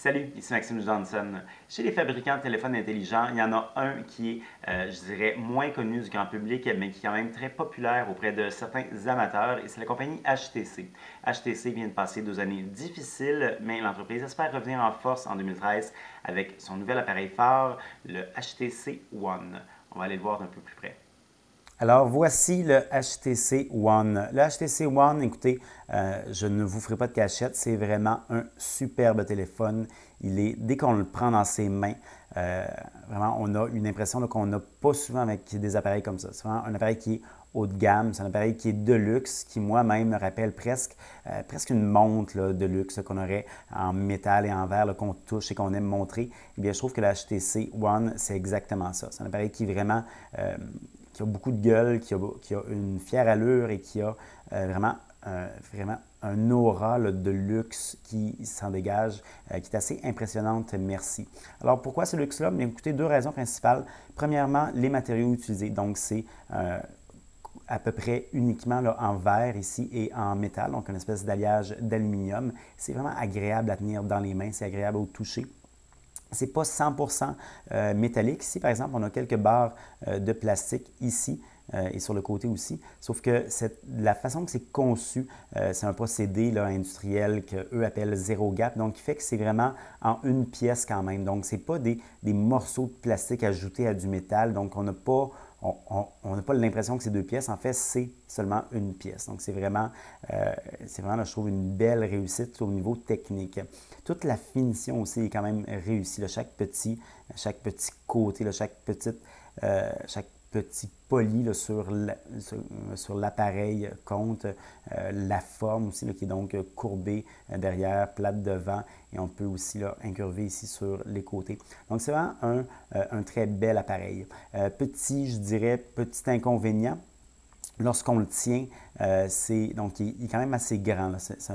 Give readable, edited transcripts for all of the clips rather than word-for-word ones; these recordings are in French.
Salut, ici Maxime Johnson. Chez les fabricants de téléphones intelligents, il y en a un qui est, je dirais, moins connu du grand public, mais qui est quand même très populaire auprès de certains amateurs, et c'est la compagnie HTC. HTC vient de passer 2 années difficiles, mais l'entreprise espère revenir en force en 2013 avec son nouvel appareil phare, le HTC One. On va aller le voir d'un peu plus près. Alors, voici le HTC One. Le HTC One, écoutez, je ne vous ferai pas de cachette, c'est vraiment un superbe téléphone. Dès qu'on le prend dans ses mains, vraiment, on a une impression qu'on n'a pas souvent avec des appareils comme ça. C'est vraiment un appareil qui est haut de gamme, c'est un appareil qui est de luxe, qui moi-même me rappelle presque une montre là, de luxe qu'on aurait en métal et en verre, qu'on touche et qu'on aime montrer. Eh bien, je trouve que le HTC One, c'est exactement ça. C'est un appareil qui a beaucoup de gueule, qui a une fière allure et qui a vraiment un aura là, de luxe qui s'en dégage, qui est assez impressionnante, merci. Alors, pourquoi ce luxe-là? Bien, écoutez, deux raisons principales. Premièrement, les matériaux utilisés. Donc, c'est à peu près uniquement là, en verre ici et en métal, donc une espèce d'alliage d'aluminium. C'est vraiment agréable à tenir dans les mains, c'est agréable au toucher. Ce n'est pas 100% métallique. Ici, par exemple, on a quelques barres de plastique ici et sur le côté aussi. Sauf que la façon que c'est conçu, c'est un procédé là, industriel qu'eux appellent zéro gap, donc qui fait que c'est vraiment en une pièce quand même. Donc, ce n'est pas des morceaux de plastique ajoutés à du métal. Donc, on n'a pas l'impression que c'est deux pièces. En fait, c'est seulement une pièce. Donc, c'est vraiment là, je trouve, une belle réussite au niveau technique. Toute la finition aussi est quand même réussie. Là, chaque petit côté, là, chaque petit poli là, sur l'appareil compte. La forme aussi, là, qui est donc courbée derrière, plate devant, et on peut aussi là, incurver ici sur les côtés. Donc, c'est vraiment un très bel appareil. Je dirais, petit inconvénient. Lorsqu'on le tient, donc il est quand même assez grand. C'est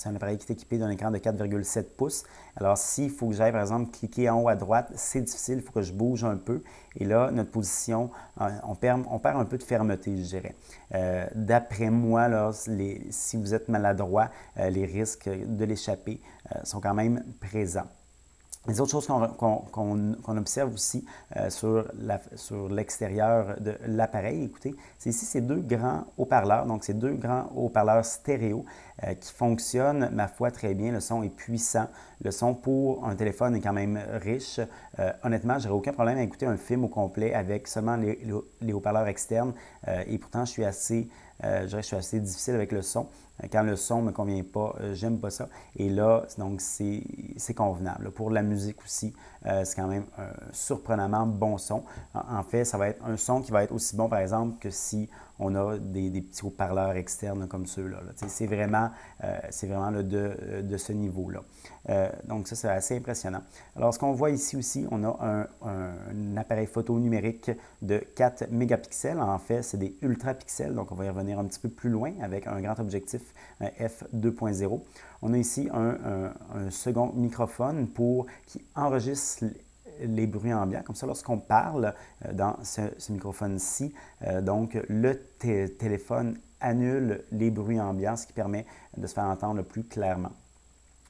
un appareil qui est équipé d'un écran de 4,7 pouces. Alors, s'il faut que j'aille, par exemple, cliquer en haut à droite, c'est difficile, il faut que je bouge un peu. Et là, notre position, on perd un peu de fermeté, je dirais. D'après moi, là, si vous êtes maladroit, les risques de l'échapper sont quand même présents. Les autres choses qu'on observe aussi sur l'extérieur de l'appareil, écoutez, c'est ici ces deux grands haut-parleurs, donc ces deux grands haut-parleurs stéréo qui fonctionnent, ma foi, très bien. Le son est puissant. Le son pour un téléphone est quand même riche. Honnêtement, je n'aurais aucun problème à écouter un film au complet avec seulement les haut-parleurs externes. Et pourtant, je dirais que je suis assez difficile avec le son. Quand le son ne me convient pas, j'aime pas ça. Et là, donc, c'est convenable. Pour la musique aussi, c'est quand même un surprenamment bon son. En fait, ça va être un son qui va être aussi bon, par exemple, que si on a des petits haut-parleurs externes comme ceux-là. C'est vraiment là, de ce niveau-là. Donc, ça, c'est assez impressionnant. Alors, ce qu'on voit ici aussi, on a un appareil photo numérique de 4 mégapixels. En fait, c'est des ultra-pixels, donc on va y revenir un petit peu plus loin avec un grand objectif f2.0. On a ici un second microphone qui enregistre les bruits ambiants. Comme ça, lorsqu'on parle dans ce microphone-ci, donc le téléphone annule les bruits ambiants, ce qui permet de se faire entendre plus clairement.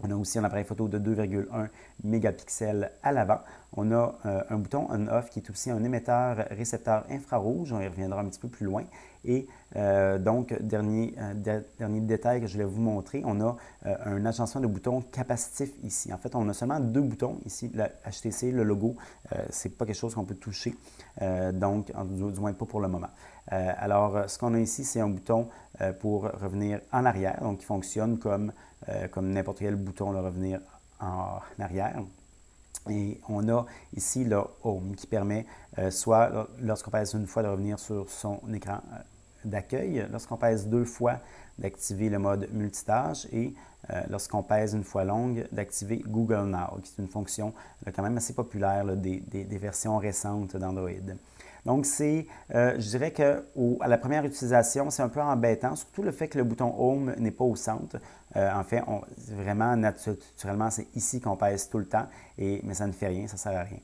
On a aussi un appareil photo de 2,1 mégapixels à l'avant. On a un bouton on-off qui est aussi un émetteur-récepteur infrarouge. On y reviendra un petit peu plus loin. Et donc, dernier détail que je voulais vous montrer, on a un agencement de boutons capacitif ici. En fait, on a seulement deux boutons ici. Le HTC, le logo, ce n'est pas quelque chose qu'on peut toucher, donc du moins pas pour le moment. Alors, ce qu'on a ici, c'est un bouton pour revenir en arrière, donc qui fonctionne comme n'importe quel bouton, le revenir en arrière. Et on a ici le Home qui permet soit lorsqu'on pèse une fois de revenir sur son écran d'accueil, lorsqu'on pèse deux fois d'activer le mode multitâche et lorsqu'on pèse une fois longue d'activer Google Now, qui est une fonction quand même assez populaire là, des versions récentes d'Android. Donc, je dirais qu'à la première utilisation, c'est un peu embêtant, surtout le fait que le bouton Home n'est pas au centre. En fait, vraiment, naturellement, c'est ici qu'on pèse tout le temps, mais ça ne fait rien, ça ne sert à rien.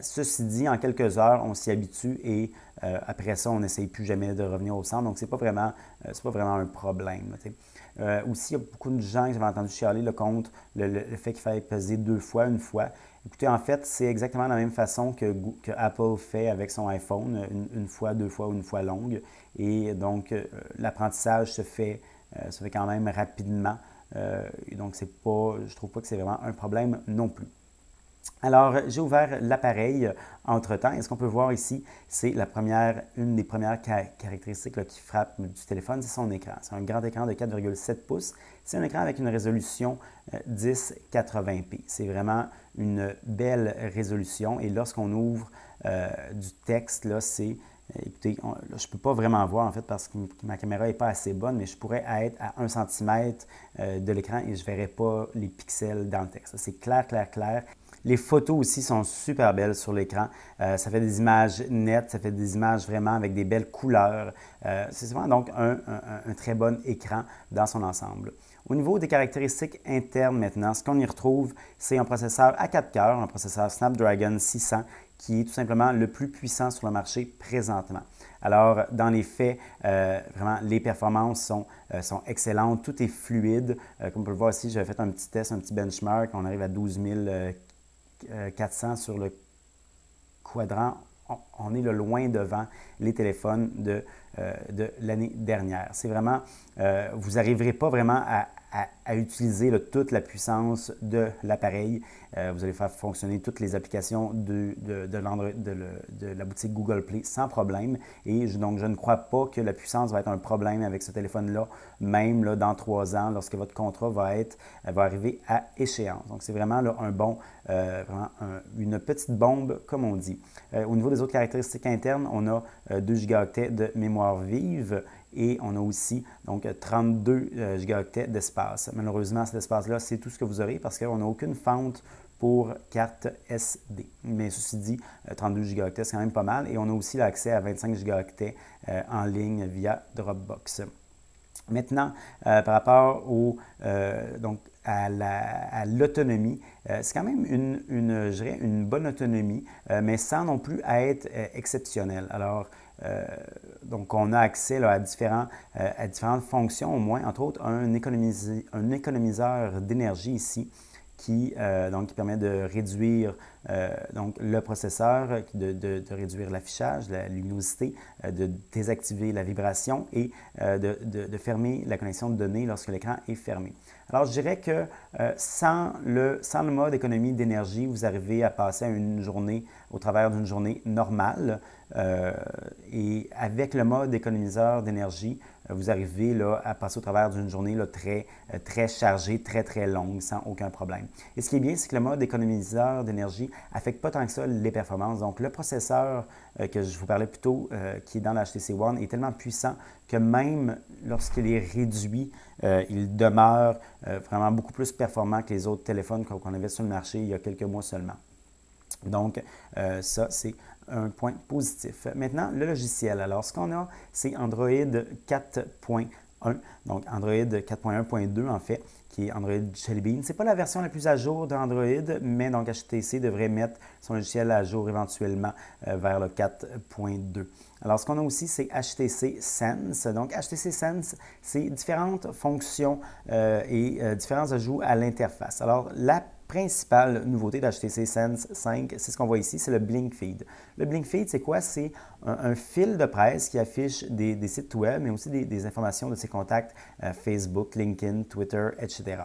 Ceci dit, en quelques heures, on s'y habitue et après ça, on n'essaye plus jamais de revenir au centre. Donc, ce n'est pas vraiment un problème. Aussi, il y a beaucoup de gens que j'avais entendu chialer contre le fait qu'il fallait peser 2 fois, une fois. Écoutez, en fait, c'est exactement la même façon que Apple fait avec son iPhone, une fois, 2 fois ou une fois longue. Et donc, l'apprentissage se fait quand même rapidement. Et donc, je ne trouve pas que c'est vraiment un problème non plus. Alors, j'ai ouvert l'appareil entre-temps et ce qu'on peut voir ici, c'est une des premières caractéristiques qui frappe du téléphone, c'est son écran. C'est un grand écran de 4,7 pouces. C'est un écran avec une résolution 1080p. C'est vraiment une belle résolution et lorsqu'on ouvre du texte, là, écoutez, je ne peux pas vraiment voir en fait parce que ma caméra n'est pas assez bonne, mais je pourrais être à 1 cm de l'écran et je ne verrais pas les pixels dans le texte. C'est clair, clair, clair. Les photos aussi sont super belles sur l'écran. Ça fait des images nettes, ça fait des images vraiment avec des belles couleurs. C'est vraiment donc un très bon écran dans son ensemble. Au niveau des caractéristiques internes maintenant, ce qu'on y retrouve, c'est un processeur à 4 cœurs, un processeur Snapdragon 600 qui est tout simplement le plus puissant sur le marché présentement. Alors, dans les faits, vraiment, les performances sont excellentes, tout est fluide. Comme on peut le voir ici, j'avais fait un petit test, un petit benchmark, on arrive à 12 400 sur le quadrant. On est loin devant les téléphones de l'année dernière. C'est vraiment, vous n'arriverez pas vraiment à utiliser toute la puissance de l'appareil. Vous allez faire fonctionner toutes les applications de la boutique Google Play sans problème. Et donc, je ne crois pas que la puissance va être un problème avec ce téléphone-là, même là, dans 3 ans, lorsque votre contrat va arriver à échéance. Donc, c'est vraiment là, une petite bombe, comme on dit. Au niveau des autres caractéristiques internes, on a 2 gigaoctets de mémoire vive et on a aussi donc 32 gigaoctets d'espace. Malheureusement, cet espace-là, c'est tout ce que vous aurez parce qu'on n'a aucune fente pour carte SD. Mais ceci dit, 32 gigaoctets, c'est quand même pas mal. Et on a aussi l'accès à 25 gigaoctets en ligne via Dropbox. Maintenant, par rapport à l'autonomie, c'est quand même je dirais une bonne autonomie, mais sans non plus être exceptionnel. Alors, donc, on a accès là, à différentes fonctions au moins, entre autres un économiseur d'énergie ici qui permet de réduire le processeur, de réduire l'affichage, la luminosité, de désactiver la vibration et de fermer la connexion de données lorsque l'écran est fermé. Alors, je dirais que sans le mode économie d'énergie, vous arrivez à passer au travers d'une journée normale. Et avec le mode économiseur d'énergie, vous arrivez là, à passer au travers d'une journée là, très chargée, très longue, sans aucun problème. Et ce qui est bien, c'est que le mode économiseur d'énergie n'affecte pas tant que ça les performances. Donc, le processeur que je vous parlais plus tôt, qui est dans la HTC One, est tellement puissant que même lorsqu'il est réduit, il demeure vraiment beaucoup plus performant que les autres téléphones qu'on avait sur le marché il y a quelques mois seulement. Donc, ça, c'est un point positif. Maintenant, le logiciel. Alors, ce qu'on a, c'est Android 4.1, donc Android 4.1.2 en fait, qui est Android Jelly Bean. Ce n'est pas la version la plus à jour d'Android, mais donc HTC devrait mettre son logiciel à jour éventuellement vers le 4.2. Alors, ce qu'on a aussi, c'est HTC Sense. Donc, HTC Sense, c'est différentes fonctions et différents ajouts à l'interface. Alors, la principale nouveauté d'HTC Sense 5, c'est ce qu'on voit ici, c'est le Blink Feed. Le Blink Feed, c'est quoi? C'est un fil de presse qui affiche des sites web, mais aussi des informations de ses contacts Facebook, LinkedIn, Twitter, etc.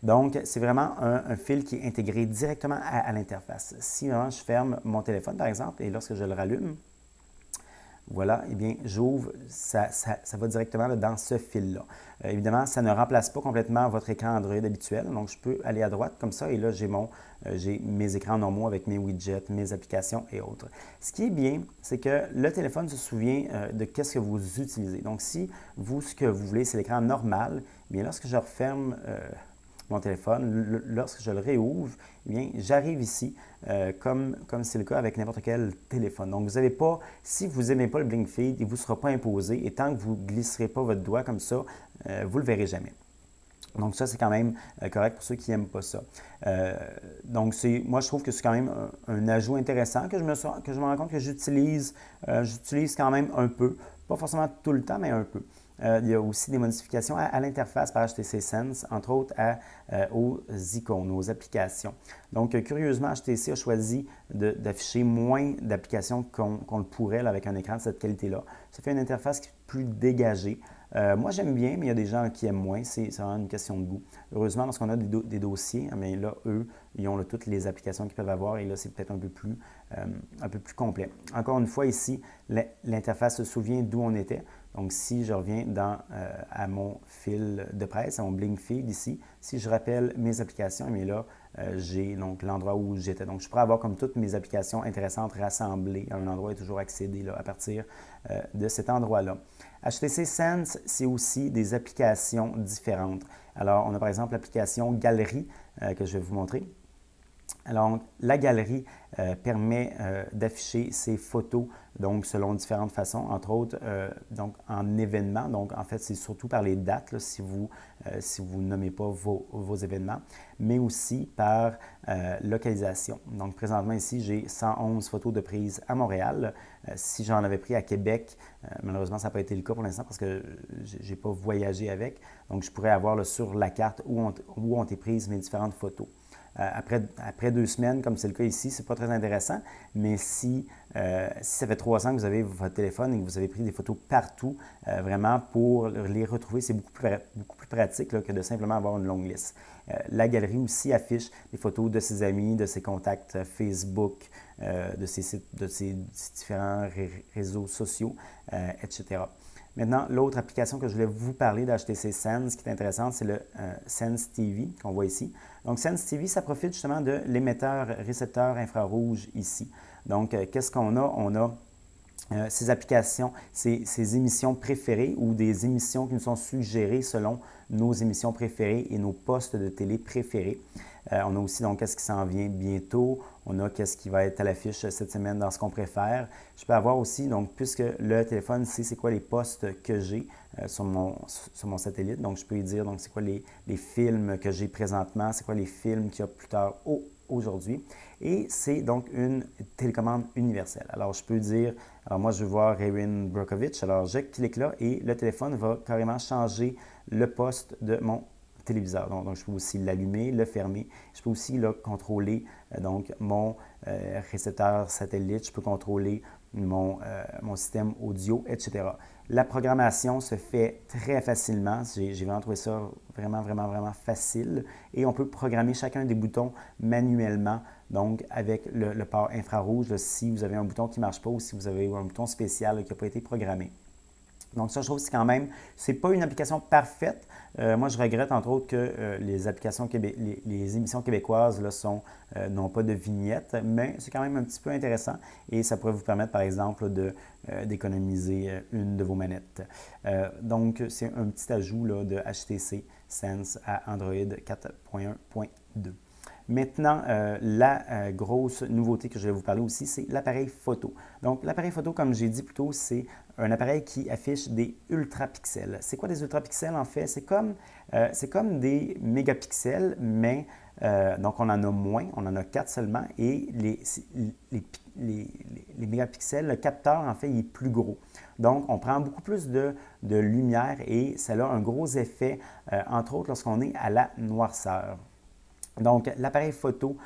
Donc, c'est vraiment un fil qui est intégré directement à l'interface. Si vraiment je ferme mon téléphone, par exemple, et lorsque je le rallume, voilà, eh bien, j'ouvre, ça va directement là, dans ce fil-là. Évidemment, ça ne remplace pas complètement votre écran Android habituel. Donc, je peux aller à droite comme ça et là, j'ai mes écrans normaux avec mes widgets, mes applications et autres. Ce qui est bien, c'est que le téléphone se souvient de qu'est-ce que vous utilisez. Donc, si ce que vous voulez, c'est l'écran normal, eh bien, lorsque je referme mon téléphone, lorsque je le réouvre, eh bien, j'arrive ici comme c'est le cas avec n'importe quel téléphone. Donc, vous n'avez pas, si vous n'aimez pas le Blink Feed, il ne vous sera pas imposé et tant que vous ne glisserez pas votre doigt comme ça, vous ne le verrez jamais. Donc ça, c'est quand même correct pour ceux qui n'aiment pas ça. Donc moi, je trouve que c'est quand même un ajout intéressant que je me rends compte que j'utilise quand même un peu. Pas forcément tout le temps, mais un peu. Il y a aussi des modifications à l'interface par HTC Sense, entre autres aux icônes, aux applications. Donc, curieusement, HTC a choisi d'afficher moins d'applications qu'on le pourrait là, avec un écran de cette qualité-là. Ça fait une interface qui est plus dégagée. Moi, j'aime bien, mais il y a des gens qui aiment moins. C'est vraiment une question de goût. Heureusement, lorsqu'on a des dossiers, mais là, eux, ils ont là, toutes les applications qu'ils peuvent avoir et là, c'est peut-être un peu plus complet. Encore une fois, ici, l'interface se souvient d'où on était. Donc, si je reviens à mon fil de presse, à mon Blink Feed ici, si je rappelle mes applications, mais là, j'ai donc l'endroit où j'étais. Donc, je pourrais avoir comme toutes mes applications intéressantes rassemblées à un endroit et toujours accéder là, à partir de cet endroit-là. HTC Sense, c'est aussi des applications différentes. Alors, on a par exemple l'application Galerie que je vais vous montrer. Alors, la galerie permet d'afficher ses photos donc selon différentes façons, entre autres donc en événements. Donc, en fait, c'est surtout par les dates là, si vous nommez pas vos événements, mais aussi par localisation. Donc, présentement ici, j'ai 111 photos de prise à Montréal. Si j'en avais pris à Québec, malheureusement, ça n'a pas été le cas pour l'instant parce que je n'ai pas voyagé avec. Donc, je pourrais avoir là, sur la carte où ont été prises mes différentes photos. Après 2 semaines, comme c'est le cas ici, ce n'est pas très intéressant, mais si ça fait 3 ans que vous avez votre téléphone et que vous avez pris des photos partout, vraiment pour les retrouver, c'est beaucoup plus pratique là, que de simplement avoir une longue liste. La galerie aussi affiche des photos de ses amis, de ses contacts Facebook, de ses différents réseaux sociaux, etc. Maintenant, l'autre application que je voulais vous parler d'HTC Sense qui est intéressante, c'est le Sense TV qu'on voit ici. Donc, Sense TV, ça profite justement de l'émetteur-récepteur infrarouge ici. Donc, qu'est-ce qu'on a? On a ces applications, ces émissions préférées ou des émissions qui nous sont suggérées selon nos émissions préférées et nos postes de télé préférés. On a aussi donc qu'est-ce qui s'en vient bientôt. On a qu'est-ce qui va être à l'affiche cette semaine dans ce qu'on préfère. Je peux avoir aussi, donc puisque le téléphone sait c'est quoi les postes que j'ai sur mon satellite, donc je peux lui dire donc c'est quoi les films que j'ai présentement, c'est quoi les films qu'il y a plus tard aujourd'hui. Et c'est donc une télécommande universelle. Alors, je peux dire, alors moi, je veux voir Erin Brockovich. Alors, je clique là et le téléphone va carrément changer le poste de mon téléviseur. Donc, je peux aussi l'allumer, le fermer. Je peux aussi là, contrôler donc mon récepteur satellite. Je peux contrôler mon système audio, etc. La programmation se fait très facilement. J'ai vraiment trouvé ça vraiment facile. Et on peut programmer chacun des boutons manuellement. Donc, avec le port infrarouge, là, si vous avez un bouton qui ne marche pas ou si vous avez un bouton spécial là, qui n'a pas été programmé. Donc, ça, je trouve que c'est quand même, c'est pas une application parfaite. Moi, je regrette entre autres que les émissions québécoises là, n'ont pas de vignette, mais c'est quand même un petit peu intéressant et ça pourrait vous permettre, par exemple, d'économiser une de vos manettes. Donc, c'est un petit ajout là, de HTC Sense à Android 4.1.2. Maintenant, la grosse nouveauté que je vais vous parler aussi, c'est l'appareil photo. Donc, l'appareil photo, comme j'ai dit plus tôt, c'est un appareil qui affiche des ultrapixels. C'est quoi des ultrapixels en fait? C'est comme des mégapixels, mais donc on en a moins, on en a 4 seulement, et les mégapixels, le capteur en fait, il est plus gros. Donc, on prend beaucoup plus de lumière et ça a un gros effet, entre autres lorsqu'on est à la noirceur. Donc, l'appareil photo,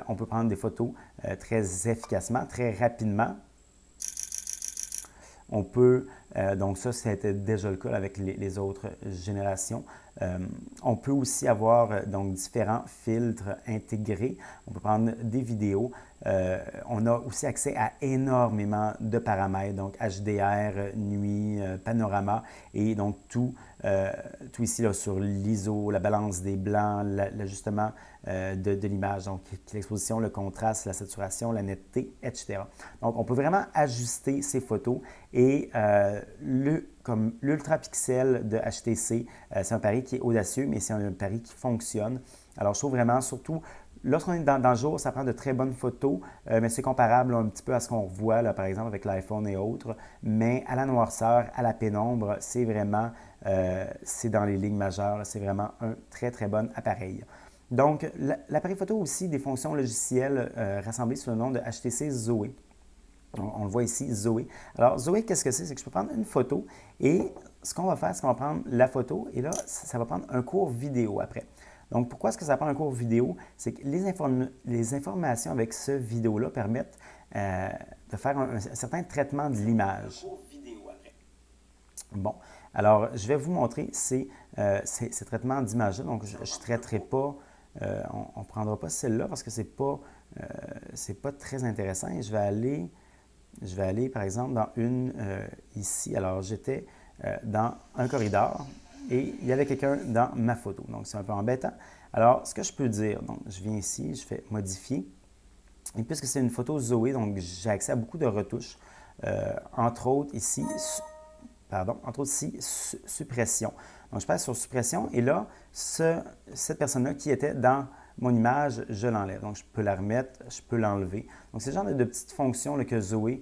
on peut prendre des photos très efficacement, très rapidement. On peut, donc ça, c'était déjà le cas avec les autres générations. On peut aussi avoir donc différents filtres intégrés. On peut prendre des vidéos. On a aussi accès à énormément de paramètres, donc HDR, nuit, panorama et donc tout ici là, sur l'ISO, la balance des blancs, l'ajustement de l'image, donc l'exposition, le contraste, la saturation, la netteté, etc. Donc, on peut vraiment ajuster ces photos et comme l'ultrapixel de HTC, c'est un pari qui est audacieux, mais c'est un pari qui fonctionne. Alors, je trouve vraiment surtout lorsqu'on est dans le jour, ça prend de très bonnes photos, mais c'est comparable là, un petit peu à ce qu'on voit, là, par exemple, avec l'iPhone et autres. Mais à la noirceur, à la pénombre, c'est vraiment, c'est dans les lignes majeures, c'est vraiment un très, très bon appareil. Donc, l'appareil photo a aussi des fonctions logicielles rassemblées sous le nom de HTC Zoé. On le voit ici, Zoé. Alors, Zoé, qu'est-ce que c'est? C'est que je peux prendre une photo et ce qu'on va faire, c'est qu'on va prendre la photo et là, ça va prendre un court vidéo après. Donc, pourquoi est-ce que ça prend un court vidéo? C'est que les informations avec ce vidéo-là permettent de faire un certain traitement de l'image. Bon, alors, je vais vous montrer ces traitements d'image-là. Donc, je ne traiterai pas, on ne prendra pas celle-là parce que ce n'est pas très intéressant. Et je vais aller, par exemple, dans une ici. Alors, j'étais dans un corridor et il y avait quelqu'un dans ma photo. Donc, c'est un peu embêtant. Alors, ce que je peux dire, donc, je viens ici, je fais « Modifier ». Et puisque c'est une photo Zoé, donc j'ai accès à beaucoup de retouches. Entre autres, ici, suppression. Donc, je passe sur suppression et là, cette personne-là qui était dans mon image, je l'enlève. Donc, je peux la remettre, je peux l'enlever. Donc, c'est le genre de petites fonctions là, que Zoé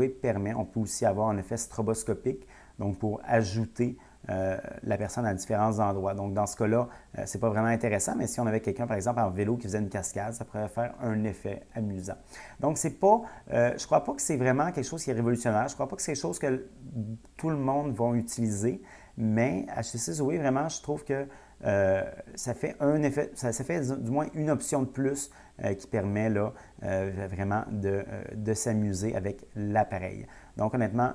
permet. On peut aussi avoir un effet stroboscopique, donc pour ajouter la personne à différents endroits. Donc, dans ce cas-là, ce n'est pas vraiment intéressant, mais si on avait quelqu'un, par exemple, en vélo qui faisait une cascade, ça pourrait faire un effet amusant. Donc, c'est pas, je ne crois pas que c'est vraiment quelque chose qui est révolutionnaire. Je ne crois pas que c'est quelque chose que tout le monde va utiliser, mais HTC Zoé, vraiment, je trouve que ça fait un effet, ça fait du moins une option de plus qui permet là, vraiment de s'amuser avec l'appareil. Donc, honnêtement,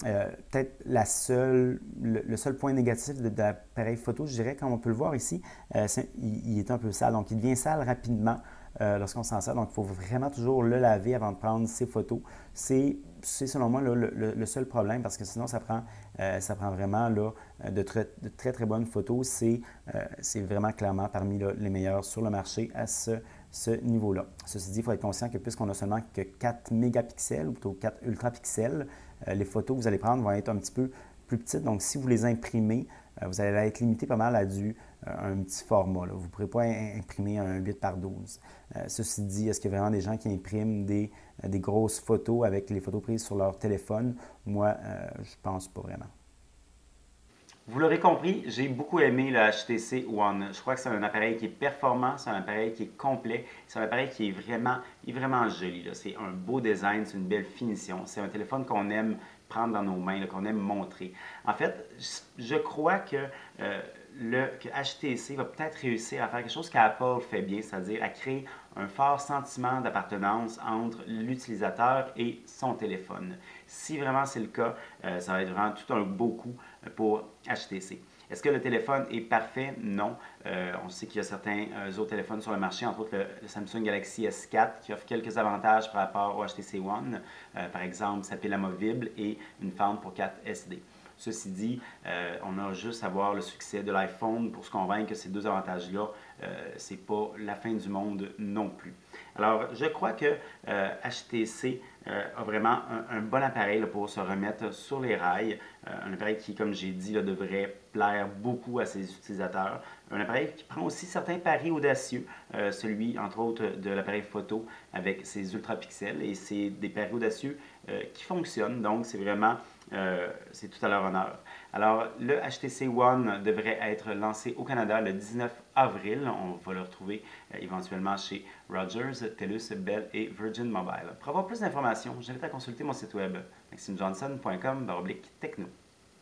peut-être le seul point négatif de l'appareil photo, je dirais, comme on peut le voir ici, il est un peu sale. Donc, il devient sale rapidement lorsqu'on s'en sert. Donc, il faut vraiment toujours le laver avant de prendre ses photos. C'est selon moi le seul problème parce que sinon, ça prend vraiment là, de très, très bonnes photos. C'est vraiment clairement parmi là, les meilleurs sur le marché à ce niveau-là. Ceci dit, il faut être conscient que puisqu'on n'a seulement que 4 mégapixels ou plutôt 4 ultrapixels, les photos que vous allez prendre vont être un petit peu plus petites. Donc, si vous les imprimez, vous allez être limité pas mal à un petit format. Là. Vous ne pourrez pas imprimer un 8 par 12. Ceci dit, est-ce qu'il y a vraiment des gens qui impriment des grosses photos avec les photos prises sur leur téléphone? Moi, je ne pense pas vraiment. Vous l'aurez compris, j'ai beaucoup aimé le HTC One. Je crois que c'est un appareil qui est performant, c'est un appareil qui est complet, c'est un appareil qui est vraiment joli. C'est un beau design, c'est une belle finition. C'est un téléphone qu'on aime prendre dans nos mains, qu'on aime montrer. En fait, je crois que HTC va peut-être réussir à faire quelque chose qu'Apple fait bien, c'est-à-dire à créer un fort sentiment d'appartenance entre l'utilisateur et son téléphone. Si vraiment c'est le cas, ça va être vraiment tout un beau coup pour HTC. Est-ce que le téléphone est parfait? Non. On sait qu'il y a certains autres téléphones sur le marché, entre autres le Samsung Galaxy S4 qui offre quelques avantages par rapport au HTC One. Par exemple, sa pile amovible et une fente pour 4 SD. Ceci dit, on a juste à voir le succès de l'iPhone pour se convaincre que ces deux avantages-là, ce n'est pas la fin du monde non plus. Alors, je crois que HTC a vraiment un bon appareil là, pour se remettre sur les rails. Un appareil qui, comme j'ai dit, là, devrait plaire beaucoup à ses utilisateurs. Un appareil qui prend aussi certains paris audacieux, celui, entre autres, de l'appareil photo avec ses ultrapixels. Et c'est des paris audacieux qui fonctionnent. Donc, c'est vraiment, c'est tout à leur honneur. Alors, le HTC One devrait être lancé au Canada le 19 avril. On va le retrouver éventuellement chez Rogers, TELUS, Bell et Virgin Mobile. Pour avoir plus d'informations, j'invite à consulter mon site web maximejohnson.com/techno.